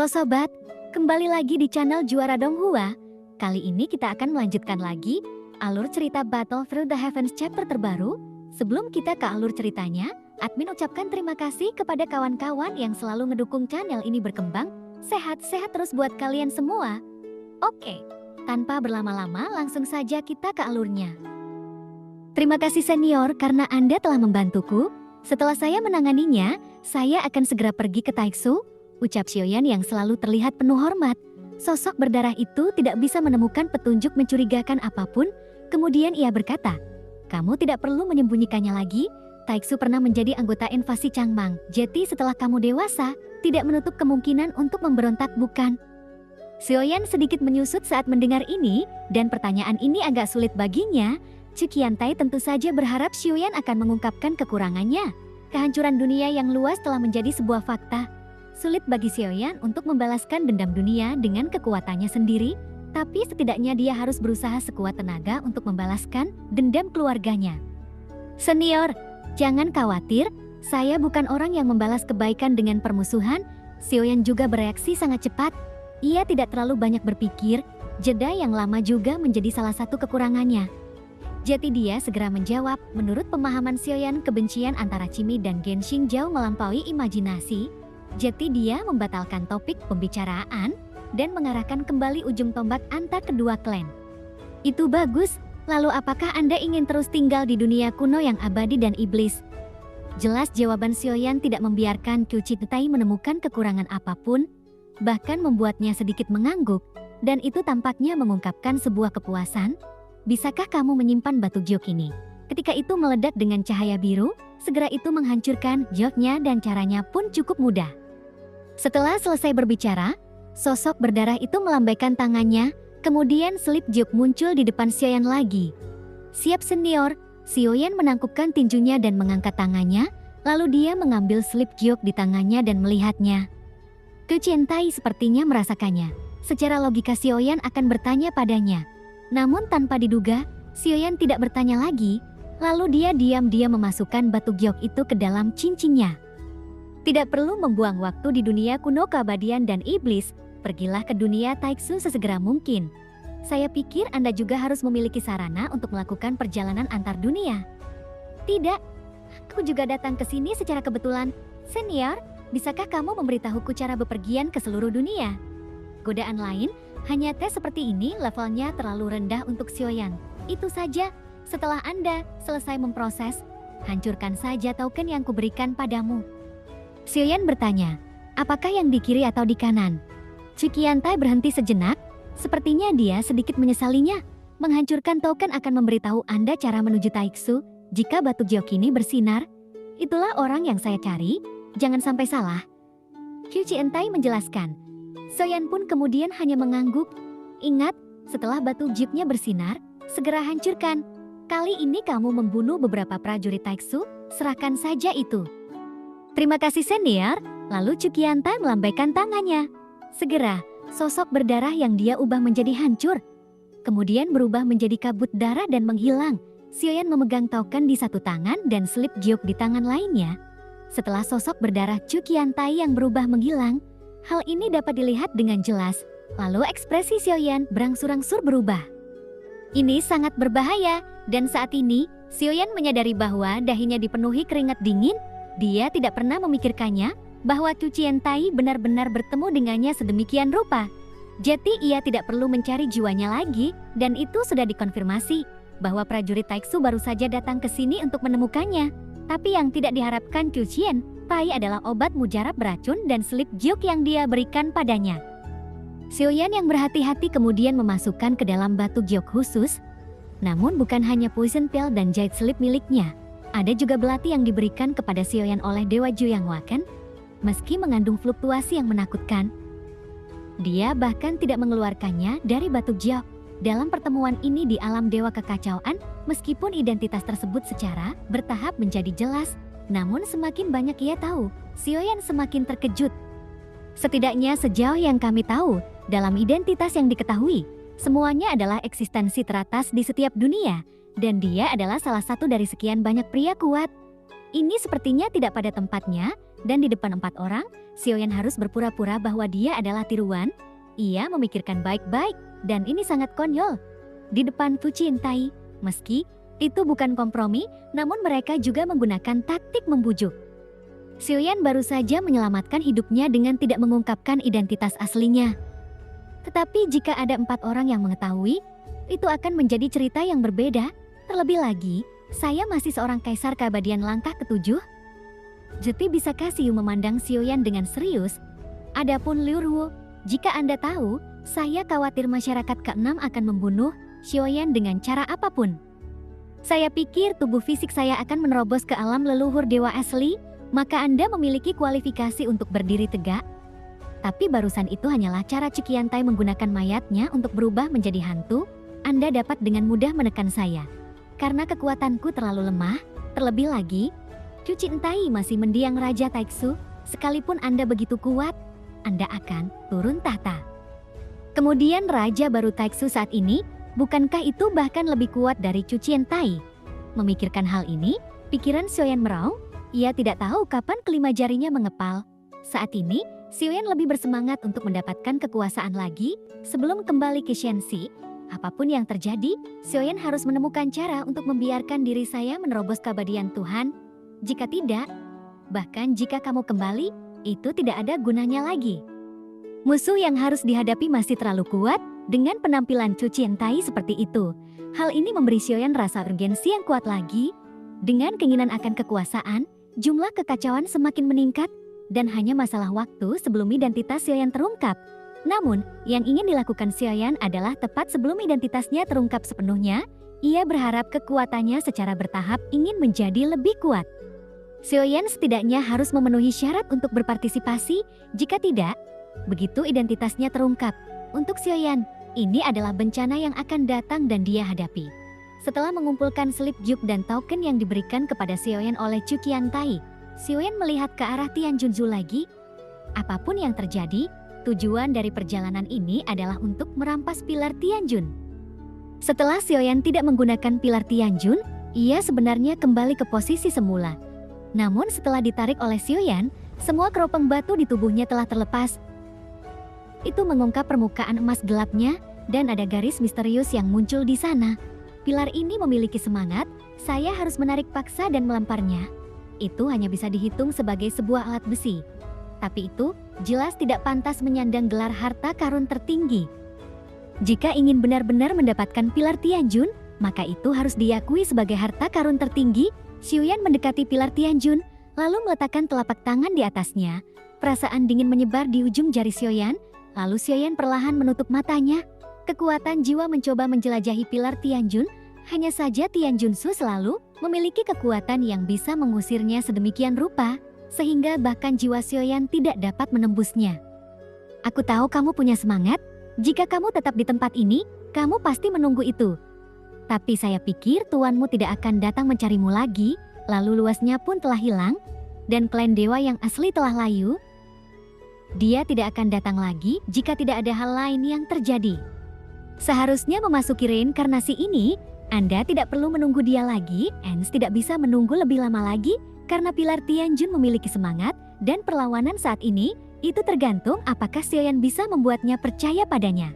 Halo sobat, kembali lagi di channel Juara Donghua. Kali ini kita akan melanjutkan lagi alur cerita Battle Through the Heavens chapter terbaru. Sebelum kita ke alur ceritanya, admin ucapkan terima kasih kepada kawan-kawan yang selalu ngedukung channel ini berkembang. Sehat-sehat terus buat kalian semua. Oke, tanpa berlama-lama langsung saja kita ke alurnya. Terima kasih senior karena Anda telah membantuku. Setelah saya menanganinya, saya akan segera pergi ke Taiksu. Ucap Xiaoyan yang selalu terlihat penuh hormat. Sosok berdarah itu tidak bisa menemukan petunjuk mencurigakan apapun. Kemudian ia berkata, "Kamu tidak perlu menyembunyikannya lagi. Taiksu pernah menjadi anggota invasi Changmang. Jadi setelah kamu dewasa, tidak menutup kemungkinan untuk memberontak, bukan?" Xiaoyan sedikit menyusut saat mendengar ini, dan pertanyaan ini agak sulit baginya. Chu Qiantai tentu saja berharap Xiaoyan akan mengungkapkan kekurangannya. Kehancuran dunia yang luas telah menjadi sebuah fakta. Sulit bagi Xiaoyan untuk membalaskan dendam dunia dengan kekuatannya sendiri, tapi setidaknya dia harus berusaha sekuat tenaga untuk membalaskan dendam keluarganya. "Senior, jangan khawatir, saya bukan orang yang membalas kebaikan dengan permusuhan." Xiaoyan juga bereaksi sangat cepat. Ia tidak terlalu banyak berpikir, jeda yang lama juga menjadi salah satu kekurangannya. Jadi dia segera menjawab, menurut pemahaman Xiaoyan kebencian antara Qimi dan Genshin jauh melampaui imajinasi. Jadi dia membatalkan topik pembicaraan dan mengarahkan kembali ujung tombak antar kedua klan. "Itu bagus, lalu apakah Anda ingin terus tinggal di dunia kuno yang abadi dan iblis?" Jelas jawaban Xiaoyan tidak membiarkan Chu Qiantai menemukan kekurangan apapun, bahkan membuatnya sedikit mengangguk, dan itu tampaknya mengungkapkan sebuah kepuasan. "Bisakah kamu menyimpan batu giok ini?" Ketika itu meledak dengan cahaya biru, segera itu menghancurkan gioknya dan caranya pun cukup mudah. Setelah selesai berbicara, sosok berdarah itu melambaikan tangannya, kemudian slip giok muncul di depan Xiaoyan lagi. "Siap senior." Xiaoyan menangkupkan tinjunya dan mengangkat tangannya, lalu dia mengambil slip giok di tangannya dan melihatnya. Chu Qiantai sepertinya merasakannya. Secara logika Xiaoyan akan bertanya padanya. Namun tanpa diduga, Xiaoyan tidak bertanya lagi, lalu dia diam-diam memasukkan batu giok itu ke dalam cincinnya. "Tidak perlu membuang waktu di dunia kuno keabadian dan iblis, pergilah ke dunia Taiksu sesegera mungkin. Saya pikir Anda juga harus memiliki sarana untuk melakukan perjalanan antar dunia." "Tidak, aku juga datang ke sini secara kebetulan. Senior, bisakah kamu memberitahuku cara bepergian ke seluruh dunia?" Godaan lain, hanya tes seperti ini levelnya terlalu rendah untuk Xiaoyan. "Itu saja, setelah Anda selesai memproses, hancurkan saja token yang kuberikan padamu." Xiaoyan bertanya, "Apakah yang di kiri atau di kanan?" Chu Qiantai berhenti sejenak, sepertinya dia sedikit menyesalinya. "Menghancurkan token akan memberitahu Anda cara menuju Taiksu. Jika batu giok ini bersinar, itulah orang yang saya cari, jangan sampai salah." Chu Qiantai menjelaskan. Xiaoyan pun kemudian hanya mengangguk. "Ingat, setelah batu gioknya bersinar, segera hancurkan. Kali ini kamu membunuh beberapa prajurit Taiksu, serahkan saja itu." "Terima kasih senior." Lalu Chu Qiantai melambaikan tangannya. Segera, sosok berdarah yang dia ubah menjadi hancur. Kemudian berubah menjadi kabut darah dan menghilang. Xiaoyan memegang token di satu tangan dan slip giok di tangan lainnya. Setelah sosok berdarah Chu Qiantai yang berubah menghilang, hal ini dapat dilihat dengan jelas. Lalu ekspresi Xiaoyan berangsur-angsur berubah. Ini sangat berbahaya, dan saat ini, Xiaoyan menyadari bahwa dahinya dipenuhi keringat dingin. Dia tidak pernah memikirkannya bahwa Chu Qiantai benar-benar bertemu dengannya sedemikian rupa. Jadi ia tidak perlu mencari jiwanya lagi, dan itu sudah dikonfirmasi bahwa prajurit Taiksu baru saja datang ke sini untuk menemukannya. Tapi yang tidak diharapkan Chu Qiantai adalah obat mujarab beracun dan slip giok yang dia berikan padanya. Xiaoyan yang berhati-hati kemudian memasukkan ke dalam batu giok khusus. Namun bukan hanya poison pill dan jade slip miliknya. Ada juga belati yang diberikan kepada Xiaoyan oleh Dewa Zhu Yang Waken. Meski mengandung fluktuasi yang menakutkan, dia bahkan tidak mengeluarkannya dari batu giok. Dalam pertemuan ini di alam dewa kekacauan, meskipun identitas tersebut secara bertahap menjadi jelas, namun semakin banyak ia tahu, Xiaoyan semakin terkejut. "Setidaknya sejauh yang kami tahu, dalam identitas yang diketahui, semuanya adalah eksistensi teratas di setiap dunia. Dan dia adalah salah satu dari sekian banyak pria kuat. Ini sepertinya tidak pada tempatnya Dan di depan 4 orang, Xiaoyan harus berpura-pura bahwa dia adalah tiruan. Ia memikirkan baik-baik, dan ini sangat konyol. Di depan Tu Cintai, meski itu bukan kompromi, namun mereka juga menggunakan taktik membujuk. Xiaoyan baru saja menyelamatkan hidupnya dengan tidak mengungkapkan identitas aslinya. Tetapi jika ada 4 orang yang mengetahui, itu akan menjadi cerita yang berbeda. Terlebih lagi, saya masih seorang kaisar keabadian langkah ke-7. Jadi bisakah Xiu memandang Xiaoyan dengan serius? Adapun Liu Ruo, jika Anda tahu, saya khawatir masyarakat ke-6 akan membunuh Xiaoyan dengan cara apapun. Saya pikir tubuh fisik saya akan menerobos ke alam leluhur dewa asli, maka Anda memiliki kualifikasi untuk berdiri tegak. Tapi barusan itu hanyalah cara Cikiantai menggunakan mayatnya untuk berubah menjadi hantu. Anda dapat dengan mudah menekan saya. Karena kekuatanku terlalu lemah, terlebih lagi, Cu Cintai masih mendiang Raja Taiksu. Sekalipun Anda begitu kuat, Anda akan turun tahta. Kemudian Raja baru Taiksu saat ini, bukankah itu bahkan lebih kuat dari Cu Cintai? Memikirkan hal ini, pikiran Xiaoyan meraung. Ia tidak tahu kapan kelima jarinya mengepal. Saat ini, Xiaoyan lebih bersemangat untuk mendapatkan kekuasaan lagi. Sebelum kembali ke Shenxi, apapun yang terjadi, Xiaoyan harus menemukan cara untuk membiarkan diri saya menerobos keabadian Tuhan. Jika tidak, bahkan jika kamu kembali, itu tidak ada gunanya lagi. Musuh yang harus dihadapi masih terlalu kuat. Dengan penampilan Cu Cintai seperti itu, hal ini memberi Xiaoyan rasa urgensi yang kuat lagi. Dengan keinginan akan kekuasaan, jumlah kekacauan semakin meningkat, dan hanya masalah waktu sebelum identitas Xiaoyan terungkap. Namun, yang ingin dilakukan Xiaoyan adalah tepat sebelum identitasnya terungkap sepenuhnya. Ia berharap kekuatannya secara bertahap ingin menjadi lebih kuat. Xiaoyan setidaknya harus memenuhi syarat untuk berpartisipasi. Jika tidak, begitu identitasnya terungkap. Untuk Xiaoyan, ini adalah bencana yang akan datang dan dia hadapi. Setelah mengumpulkan slip juk dan token yang diberikan kepada Xiaoyan oleh Cu Qiantai, Xiaoyan melihat ke arah Tianjunzu lagi. Apapun yang terjadi, tujuan dari perjalanan ini adalah untuk merampas pilar Tianjun. Setelah Xiaoyan tidak menggunakan pilar Tianjun, ia sebenarnya kembali ke posisi semula. Namun setelah ditarik oleh Xiaoyan, semua keropeng batu di tubuhnya telah terlepas. Itu mengungkap permukaan emas gelapnya, dan ada garis misterius yang muncul di sana. Pilar ini memiliki semangat, saya harus menarik paksa dan melemparnya. Itu hanya bisa dihitung sebagai sebuah alat besi. Tapi itu jelas tidak pantas menyandang gelar harta karun tertinggi. Jika ingin benar-benar mendapatkan pilar Tianjun, maka itu harus diakui sebagai harta karun tertinggi. Xiaoyan mendekati pilar Tianjun, lalu meletakkan telapak tangan di atasnya. Perasaan dingin menyebar di ujung jari Xiaoyan, lalu Xiaoyan perlahan menutup matanya. Kekuatan jiwa mencoba menjelajahi pilar Tianjun, hanya saja Tianjunsu selalu memiliki kekuatan yang bisa mengusirnya sedemikian rupa, sehingga bahkan jiwa Xiaoyan tidak dapat menembusnya. Aku tahu kamu punya semangat, jika kamu tetap di tempat ini, kamu pasti menunggu itu. Tapi saya pikir tuanmu tidak akan datang mencarimu lagi, lalu luasnya pun telah hilang, dan klan dewa yang asli telah layu. Dia tidak akan datang lagi jika tidak ada hal lain yang terjadi. Seharusnya memasuki reinkarnasi ini, Anda tidak perlu menunggu dia lagi. Ens tidak bisa menunggu lebih lama lagi, karena pilar Tianjun memiliki semangat, dan perlawanan saat ini, itu tergantung apakah Xiaoyan bisa membuatnya percaya padanya.